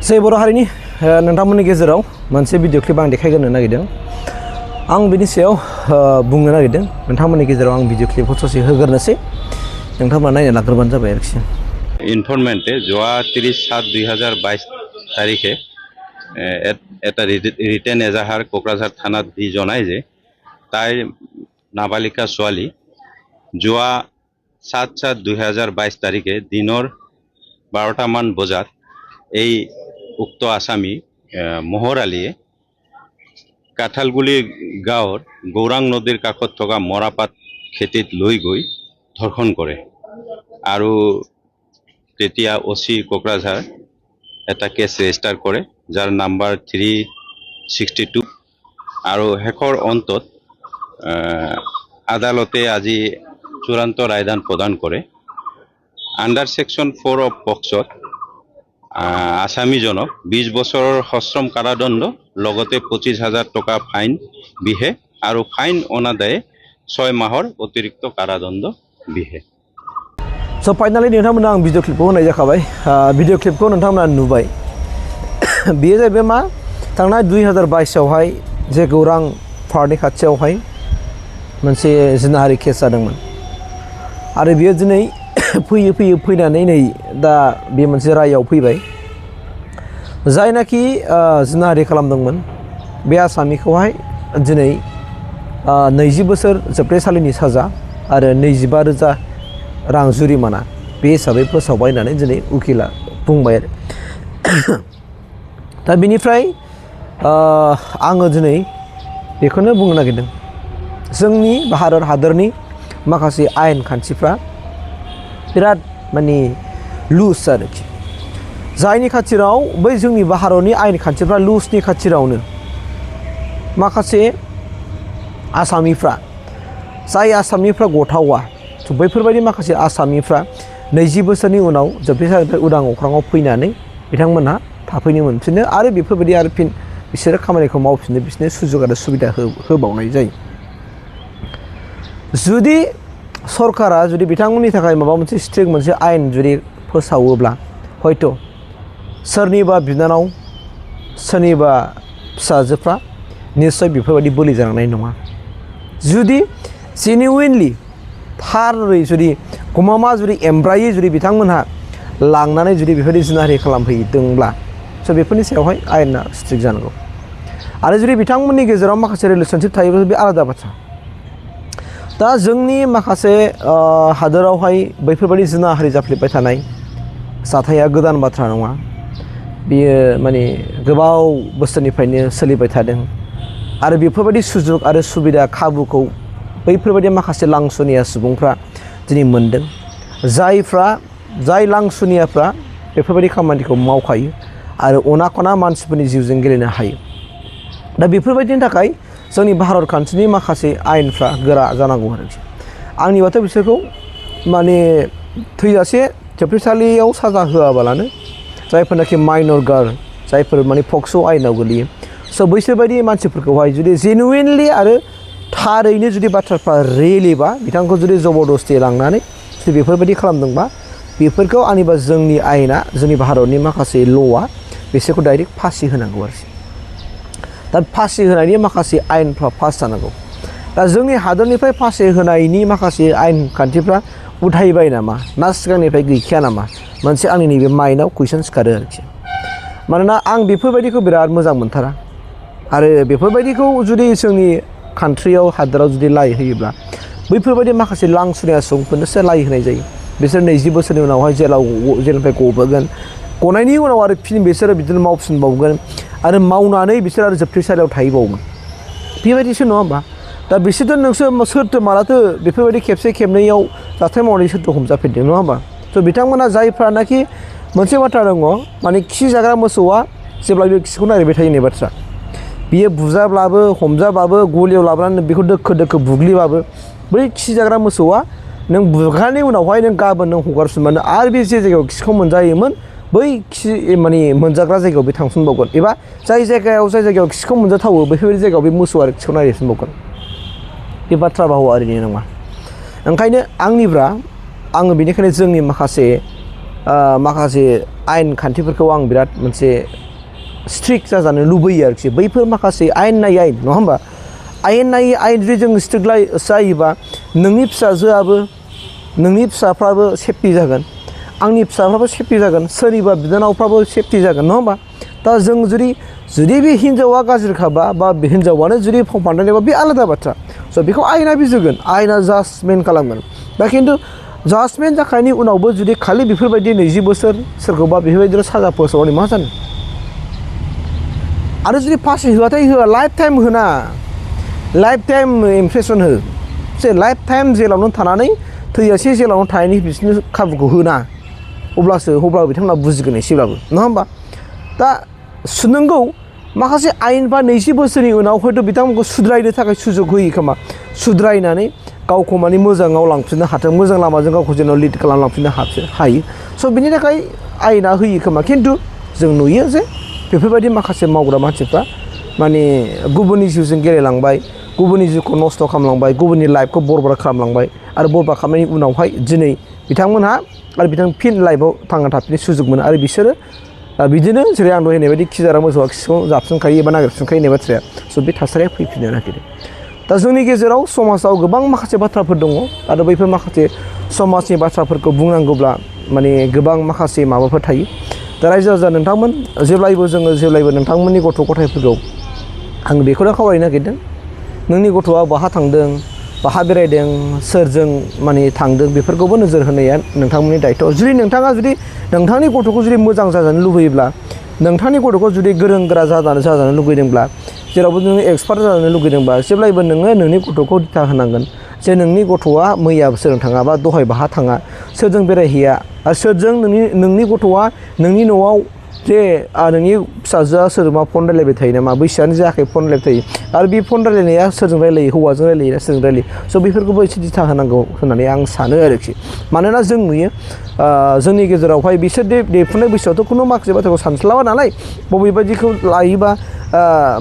जै बर' हारिनि नोंथांमोननि गेजेराव मोनसे भिडिअ क्लिप आं देखायग्रोनो नागिरदों। आं बिनि सायाव बुंनो नागिरदों। नोंथांमोननि गेजेराव आं भिडिअ क्लिपखौ ससे होग्रोनोसै, नोंथांमोना नायना लाग्रोबानो जाबाय आरोखि। ইনফরমেন্টে যোৱা 30/7/2022 তাৰিখে এটা ৰিটেন এজাহাৰ কোকৰাঝাৰ থানাত দি জনায় যে তাইৰ নাবালিকা ছোৱালী যোৱা 7/7/2022 তাৰিখে দিনৰ 12টামান বজাত এই উক্ত আসামী মোহৰ আলীয়ে কাঠালগুলি গাঁৱৰ গৌৰাং নদীৰ কাষত থকা মৰাপাট খেতিত লৈ গৈ ধৰ্ষণ কৰে আৰু তেতিয়া ওসি কোকৰাঝাৰ এটা কেছ ৰেজিষ্টাৰ কৰে, যাৰ নাম্বাৰ 362 আৰু শেষৰ অন্তত আদালতে আজি চূড়ান্ত ৰায়দান প্ৰদান কৰে। আণ্ডাৰ সেকশন 4 অফ পক্সোত আসামীজনক 20 বছৰৰ সশ্ৰম কাৰাদণ্ড লগতে 25,000 টকা ফাইন বিহে আৰু ফাইন অনাদায়ে 6 মাহৰ অতিৰিক্ত কাৰাদণ্ড বিহে। So finally नोंथांमोना आं भिडिअ क्लिपखौ होनाय जाखाबाय। भिडिअ क्लिपखौ नोंथांमोना नुबाय। बेयो जाहैबाय मा थांनाय 2022 आवहाय जे गौरां पार्कनि खाथियावहाय मोनसे जिनाहारि केस जादोंमोन आरो बियो दिनै फैनानै नै दा बे मोनसे रायाव फैबाय। जायनाखि जिनाहारि खालामदोंमोन बे आसामिखौहाय दिनै 20 बोसोर जोबथेसालिनि साजा आरो 25,000 रां जुरिमाना बे हिसाबै फोसावबाय होननानै दिनै उकिला बुंबाय आरो। दा बेनिफ्राय आङो दिनै बेखौनो बुंनो नागिरदों, जोंनि भारत हादरनि माखासे आयेन खान्थिफ्रा बिराद माने लुज आरोखि, जायनि खाथिराव बै जोंनि भारतनि आयेन खान्थिफ्रा लुजनि खाथिरावनो माखासे आसामिफ्रा जाय आसामिफ्रा गथावा बैफोरबायदि माखासे आसामिफ्रा 20 बोसोरनि उनाव जोबथेसालिनिफ्राय उदां अख्राङाव फैनानै बिथांमोनहा थाफैनो मोनफिनो आरो बेफोरबायदि आरो फिन बिसोरो खामानिखौ मावफिननो बिसोरनो सुजुग आरो सुबिदा होबावनाय जायो। जुदि सरकारा जुदि बिथांमोननि थाखाय माबा मोनसे स्ट्रिक्ट मोनसे आयेन जुदि फोसावोब्ला हयथ' सोरनिबा बिनानाव सोरनिबा फिसाजोफ्रा निश्चय बेफोरबायदि बोलि जानांनाय नङा। जुदि जेनुइनलि थारै जुदि गमामा जुदि एमब्रायै जुदि बिथांमोनहा लांनानै जुदि बेफोरबायदि जिनाहारि खालामहैदोंब्ला स' बेफोरनि सायावहाय आयेना स्ट्रिक्ट जानांगौ। आरो जुदि बिथांमोननि गेजेराव माखासे रिलेशनशिप थायोब्ला बे आलादा बाथ्रा। दा जोंनि माखासे हादोरावहाय बैफोरबायदि जिनाहारि जाफ्लेबाय थानाय जाथाया गोदान बाथ्रा नङा। बियो माने गोबाव बोसोरनिफ्रायनो सोलिबाय थादों आरो बेफोरबायदि सुजुग आरो सुबिदा खाबुखौ बैफोरबायदि माखासे लांसुनिया सुबुंफ्रा दिनै मोनदों, जाय लांसुनियाफ्रा बेफोरबायदि खामानिखौ मावखायो आरो अना खना मानसिफोरनि जिउजों गेलेनो हायो। दा बेफोरबायदिनि थाखाय जोंनि भारत खान्थिनि माखासे आयेनफ्रा गोरा जानांगौ आरोखि। आंनिबाथ' बिसोरखौ माने थैजासे जोबथेसालियाव साजा होआबालानो जायफोरनाखि माइनर गार्ल, जायफोर माने पक्स' आयेनाव गोलैयो, स' बैसोरबायदि मानसिफोरखौहाय जुदि जेनुइनलि आरो थारैनो जुदि बाथ्राफ्रा रियेलिबा बिथांखौ जुदि जबरदस्ति लांनानै जुदि बेफोरबायदि खालामदोंबा बेफोरखौ आंनिबा जोंनि आयेना, जोंनि भारतनि माखासे ल'आ बिसोरखौ डाइरेक्ट फासि होनांगौ आरोखि। दा फासि होनायनि माखासे आयेनफ्रा पास जानांगौ। दा जोंनि हादरनिफ्राय फासि होनायनि माखासे आयेन खान्थिफ्रा उथायबाय नामा ना सिगांनिफ्राय गैखाया नामा, मोनसे आंनि नैबे माइन्डआव कुइसन सिखारो आरोखि। मानोना आं बेफोरबायदिखौ बिराद मोजां मोनथारा आरो बेफोरबायदिखौ जुदि जोंनि कान्ट्रियाव हादोराव जुदि लाय होयोब्ला बैफोरबायदि माखासे लांसुनिया सुबुंफोरनोसो लाय होनाय जायो। बिसोर 20 बोसोरनि उनावहाय जेलनिफ्राय गबोगोन, गनायनि उनाव आरो फिन बिसोरो बिदिनो मावफिनबावगोन आरो मावनानै बिसोर आरो जोबथेसालियाव थाहैबावगोन। बेबायदिसो नङा होमबा? दा बिसोरथ' नोंसोर सोरथो मालाथो बेफोरबायदि खेबसे खेबनैयाव जाथाय मावनानै सोरथो हमजाफेरदों, नङा होमबा? स' बिथांमोना जायफ्रानाखि मोनसे बाथ्रा दङ, माने खि जाग्रा मोसौआ जेब्लाबो खिखौ नागिरबाय थायो होननाय बाथ्रा। बियो बुजाब्लाबो हमजाबाबो गलियाव लाबोनानै बेखौ दोखो दोखो बुग्लिबाबो बै खि जाग्रा मोसौआ नों बुखांनायनि उनावहाय नों गाबोन नों हगारफिनबानो आरो बे जे जायगायाव खिखौ मोनजायोमोन बै खि माने मोनजाग्रा जायगायाव बे थांफिनबावगोन, एबा जाय जायगायाव खिखौ मोनजाथावो बैफोरबायदि जायगायाव बे मोसौ आरो खिखौ नागिरफिनबावगोन। बे बाथ्रा भावआ ओरैनो नङा। ओंखायनो आङो बेनिखायनो जोंनि माखासे माखासे आयेन खान्थिफोरखौ आं बिराद मोनसे स्ट्रिक्ट जाजानो लुबैयो आरोखि बैफोर माखासे आयेन नायै आयेन नङा होमबा आयेन नायै आयेन जुदि जों स्ट्रिक्ट जायोबा नोंनि फिसाजोआबो नोंनि फिसाफ्राबो सेफटि जागोन आंनि फिसाफ्राबो सेफटि जागोन सोरनिबा बिनानावफ्राबो सेफटि जागोन नङा होमबा दा जों जुदि बे हिन्जावा गाज्रिखाबा बा बे हिन्जावानो जुदि फाव फान्दायनायबा बे आलादा बाथ्रा स' बेखौ आयेना बिजिरगोन आयेना जाजमेन्ट खालामगोन दा खिन्थु जाजमेन्ट जाखांनायनि उनावबो जुदि खालि बेफोरबायदि 20 बोसोर सोरखौबा बेफोरबायदिनो साजा फोसावनानै मा जानो आरो जुदि फासि होआथाय होआ लाइफ टाइम होना लाइफ टाइम इमप्रेसन हो जे लाइफ टाइम जेलावनो थानानै थैजासे जेलावनो थानायनि बिसोरनो खाबुखौ होना अब्लाबो बिथांमोना बुजिगोन एसेब्लाबो नङा होमबा दा नोंगौ माखासे आयेन बा 20 बोसोरनि उनाव हयथ' बिथांमोनखौ सुद्रायनो थाखाय सुजुग होयो खोमा सुद्रायनानै गावखौ माने मोजाङाव लांफिननो हाथों मोजां लामाजों गावखौ जेन' लिड खालामलांफिननो हायो स' बिनि थाखाय आयेना होयो खोमा खिन्थु जों नुयो जे बेफोरबायदि माखासे मावग्रा मानसिफ्रा माने गुबुननि जिउजों गेलेलांबाय गुबुननि जिउखौ नस्थ' खालामलांबाय गुबुननि लाइफखौ बरबाद खालामलांबाय आरो बरबाद खालामनायनि उनावहाय दिनै बिथांमोनहा आरो फिन लाइफआव थांना थाफिननो सुजुग मोनो आरो बिसोरो बिदिनो जेरै आं दहाय होननाय बायदि खिजारा मोसौआ खिखौ जाबसिनखायो एबा नागिरफिनखायो होननाय बाथ्राया स' बे थासारिया फैफिननो नागिरो दा जोंनि गेजेराव समाजाव गोबां माखासे बाथ्राफोर दङ आरो बैफोर माखासे समाजनि बाथ्राफोरखौ बुंनांगौब्ला माने गोबां माखासे माबाफोर थायो दा रायजो राजा नोंथांमोन जेब्लायबो नोंथांमोननि गथ' गथायफोरखौ आं बेखौनो खावलायनो नागिरदों नोंनि गथ'आ बहा थांदों बहा बेरायदों सोरजों माने थांदों बेफोरखौबो नोजोर होनाया नोंथांमोननि दायथ' जुदि नोंथांनि गथ'खौ जुदि मोजां जाजानो लुबैयोब्ला नोंथांनि गथ'खौ जुदि गोरों गोरा जाजानो लुगैदोंब्ला जेरावबो नोङो एक्सपार्ट जानो लुगैदोंबा जेब्लायबो नोङो नोंनि गथ'खौ दिथा होनांगोन जे नोंनि गथ'आ मैया सोरजों थाङा बा दहाय बाहा थाङा सोरजों बेरायहैया आरो सोरजों नोंनि गथ'आ नोंनि न'आव जे नोंनि फिसाजोआ सोरजोंबा फन रायलायबाय थायो नामा बैसोआनो जायाखै फन रायलायबाय थायो आरो बे फन रायलायनाया सोरजों रायलायो हौवाजों रायलायो ना सोरजों रायलायो स' बेफोरखौबो एसे दिथा होनांगौ होननानै आं सानो आरोखि मानोना जों नुयो जोंनि गेजेरावहाय बिसोर देरफुनाय बैसोआवथ' खुनु माखासे बाथ्राखौ सानस्लाबा नालाय बबेबायदिखौ लायोबा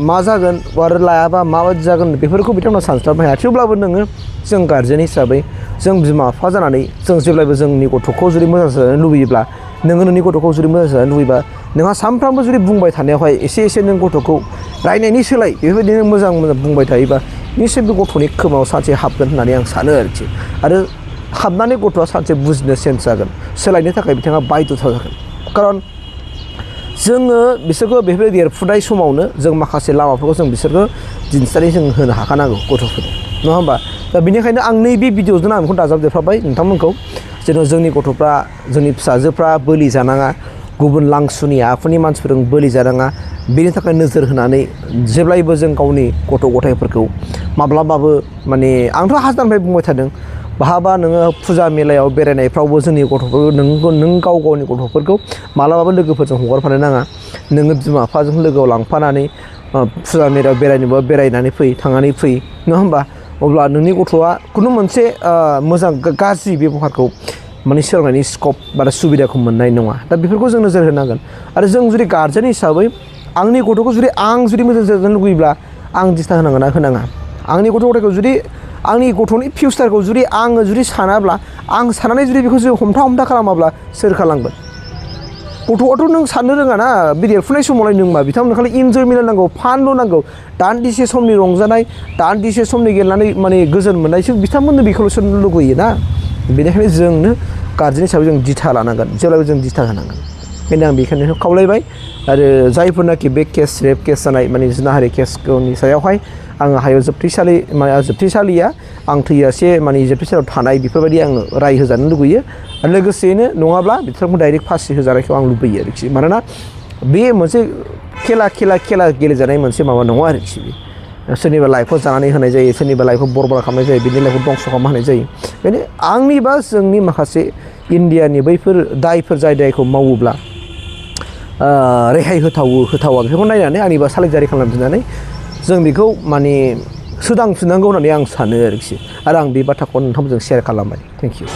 मा जागोन आरो लायाबा माबायदि जागोन बेफोरखौ बिथांमोना सानस्लाबनो हाया थेवब्लाबो नोङो जों गार्जेन हिसाबै जों बिमा बिफा जानानै जों जेब्लायबो जोंनि गथ'खौ जुदि मोजां जाजानो लुबैयोब्ला नोङो नोंनि गथ'खौ जुदि मोजां जाजानो लुबैबा नोंहा सानफ्रामबो जुदि बुंबाय थानायावहाय एसे नों गथ'खौ रायनायनि सोलाय बेफोरबायदिनो मोजां बुंबाय थायोबा निश्चय बे गथ'नि खोमाव सानसे हाबगोन होननानै आं सानो आरोखि आरो हाबनानै गथ'आ सानसे बुजिनो सेन्स जागोन सोलायनो थाखाय बिथाङा बायध'था जागोन खारन जोङो बिसोरखौ बेफोर देरफुनाय समावनो जों माखासे लामाफोरखौ जों बिसोरखौ दिन्थिनानै जों होनो हाखानांगौ गथ'फोरनो नङा होमबा दा बेनिखायनो आं नैबे भिडिअ'जों आं बेखौ दाजाबदेरफाबाय नोंथांमोनखौ जेन' जोंनि गथ'फ्रा जोंनि फिसाजोफ्रा बोलि जानाङा गुबुन लांसुनि आखुनि मानसिफोरजों बोलि जानाङा बेनि थाखाय नोजोर होनानै जेब्लायबो जों गावनि गथ' गथायफोरखौ माब्लाबाबो माने आंथ' हाजारनिफ्राय बुंबाय थादों बहाबा नोङो फुजा मेलायाव बेरायनायफ्रावबो जोंनि गथ'फोरखौ नों गावनि गथ'फोरखौ मालाबाबो लोगोफोरजों हगारफानो नाङा नोङो बिमा बिफाजों लोगोआव लांफानानै फुजा मेलायाव बेरायनोबा बेरायनानै थांनानै फै नङा होमबा अब्ला नोंनि गथ'आ खुनु मोनसे मोजां गाज्रि बेबहारखौ माने सोलोंनायनि स्कप बा सुबिदाखौ मोननाय नङा दा बेफोरखौ जों नोजोर होनांगोन आरो जों जुदि गार्जेन हिसाबै आंनि गथ'खौ जुदि मोजां जाजानो लुगैब्ला आं दिथा होनांगोन ना होनाङा आंनि गथ' गथायखौ जुदि आंनि गथ'नि फिउचारखौ आङो सानाब्ला आं साननानै जुदि बेखौ जों हमथा खालामाब्ला सोर खालामगोन गथ'आथ' नों साननो रोङा ना बे देरफुनाय समावलाय नों मा बिथांमोननो खालि इन्जयमेन्ट नांगौ फानल' नांगौ दान्दिसे समनि रंजानाय दान्दिसे समनि गेलेनानै माने गोजोन मोननायसो बिथांमोननो बेखौल'सो लुगैयो ना बेनिखायनो जोंनो गार्जेन हिसाबै जों दिथा लानांगोन जेब्लाबो जों दिथा होनांगोन बेखायनो आं बेखौनो खावलायबाय आरो जायफोरनाखि बे रेप केस जानाय माने जिनाहारि केसनि सायावहाय आङो हायाव जोबथेसालिया आं थैजासे माने जोबथेसालियाव थानाय बेफोरबायदि आङो राय होजानो लुगैयो आरो लोगोसेयैनो नङाब्ला बिथांमोनखौ डाइरेक्ट फासि होजानायखौ आं लुबैयो आरोखि मानोना बे मोनसे खेला गेलेजानाय मोनसे माबा नङा आरोखि सोरनिबा लाइफखौ जानानै होनाय जायो सोरनिबा लाइफखौ बरबाद खालामनाय जायो बिनि लाइफखौ दंस' खालामना होनाय जायो बेनो आंनि बा जोंनि माखासे इण्डियानि बैफोर दायफोर जाय दायखौ मावोब्ला रेहाय होथावा बेफोरखौ नायनानै आंनिबा सालाय जारि खालामफिननानै जों बेखौ माने सोदांफिननांगौ होननानै आं सानो आरोखि आरो आं बे बाथ्राखौ नोंथांमोनजों शेयार खालामबाय थेंक इउ